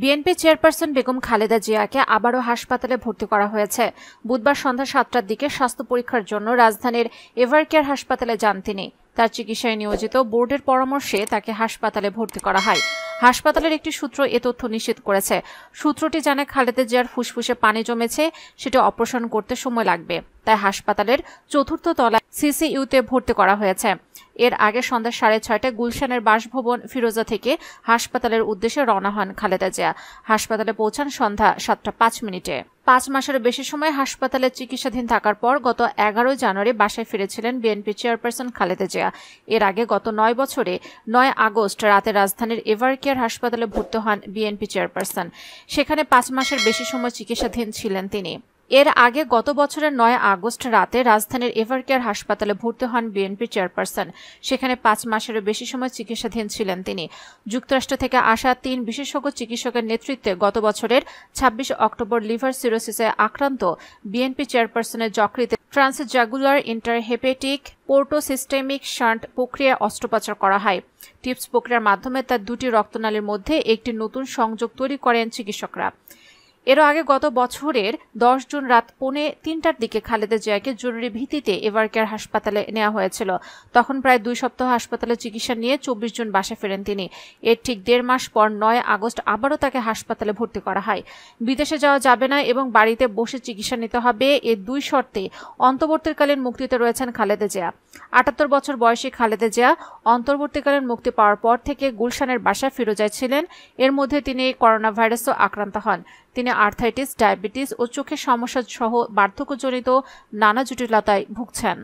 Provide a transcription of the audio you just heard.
BNP chairperson Begum Khaleda জিয়াকে আবারও হাসপাতালে ভর্তি করা হয়েছে। বুধবার সন্ধ্যা ৭টার দিকে স্বাস্থ্য পরীক্ষার জন্য রাজধানীর এভারকেয়ার হাসপাতালে যান তিনি। তার চিকিৎসায় নিয়োজিত বোর্ডের পরামর্শে তাকে হাসপাতালে ভর্তি করা হয়। হাসপাতালের একটি সূত্র এ তথ্য নিশ্চিত করেছে। সূত্রটি জানায়, খালেদা জিয়ার ফুসফুসে পানি জমেছে, সেটা অপারেশন করতে সময় লাগবে, তাই হাসপাতালের ৪র্থ তলায় সিসিইউতে ভর্তি করা হয়েছে। এর আগে সন্ধ্যা ৬:৩০টায় গুলশানের বাসভবন ফিরোজা থেকে হাসপাতালের উদ্দেশ্যে রওনা হন খালেদা জিয়া। হাসপাতালে পৌঁছান সন্ধ্যা ৭টা ৫ মিনিটে। ৫ মাসের বেশি সময় হাসপাতালে চিকিৎসাধীন থাকার পর গত ১১ জানুয়ারি বাসায় ফিরেছিলেন বিএনপি চেয়ারপারসন খালেদা জিয়া। এর আগে গত ৯ বছরে ৯ আগস্ট রাতে রাজধানীর এভারকেয়ার হাসপাতালে ভর্তি হন বিএনপি চেয়ারপারসন। সেখানে ৫ মাসের বেশি সময় চিকিৎসাধীন ছিলেন তিনি। এর আগে গত বছরের ৯ আগস্ট রাতে রাজধানীর এভারকেয়ার হাসপাতালে ভর্তি হন বিএনপি চেয়ারপারসন। সেখানে ৫ মাসেরও বেশি সময় চিকিৎসাধীন ছিলেন তিনি। যুক্তরাষ্ট্র থেকে আসা ৩ বিশেষজ্ঞ চিকিৎসকের নেতৃত্বে গত বছরের ২৬ অক্টোবর লিভার সিরোসিসে আক্রান্ত বিএনপি চেয়ারপারসনের যকৃতে ট্রান্সজাগুলার ইন্টারহেপাটিক পোর্টোসিস্টেমিক শান্ট প্রক্রিয়া অস্ত্রোপচার করা হয়। টিপস প্রক্রিয়ার মাধ্যমে তার দুটি রক্তনালীর মধ্যে একটি নতুন সংযোগ তৈরি করেন চিকিৎসকরা। এর আগে গত বছরের ১০ জুন রাত ৩:৩০টার দিকে খালেদা জিয়াকে জরুরি ভিত্তিতে এভারকেয়ার হাসপাতালে নেওয়া হয়েছিল। তখন প্রায় ২ সপ্তাহ হাসপাতালে চিকিৎসা নিয়ে ২৪ জুন বাসায় ফেরেন তিনি। এর ঠিক ১.৫ মাস পর ৯ আগস্ট আবারও তাকে হাসপাতালে ভর্তি করা হয়। বিদেশে যাওয়া যাবে না এবং বাড়িতে বসে চিকিৎসা নিতে হবে, এ ২ শর্তে অন্তর্বর্তীকালীন মুক্তিতে রয়েছেন খালেদা জিয়া। ৭৮ বছর বয়সী খালেদা জিয়া অন্তর্বর্তীকালীন মুক্তি পাওয়ার পর থেকে গুলশানের বাসায় ফিরোজায় ছিলেন। এর মধ্যে তিনি করোনা ভাইরাসও আক্রান্ত হন। তিনি আর্থাইটিস, ডায়াবেটিস ও চোখের সমস্যা সহ বার্ধক্যজনিত নানা জটিলতায় ভুগছেন।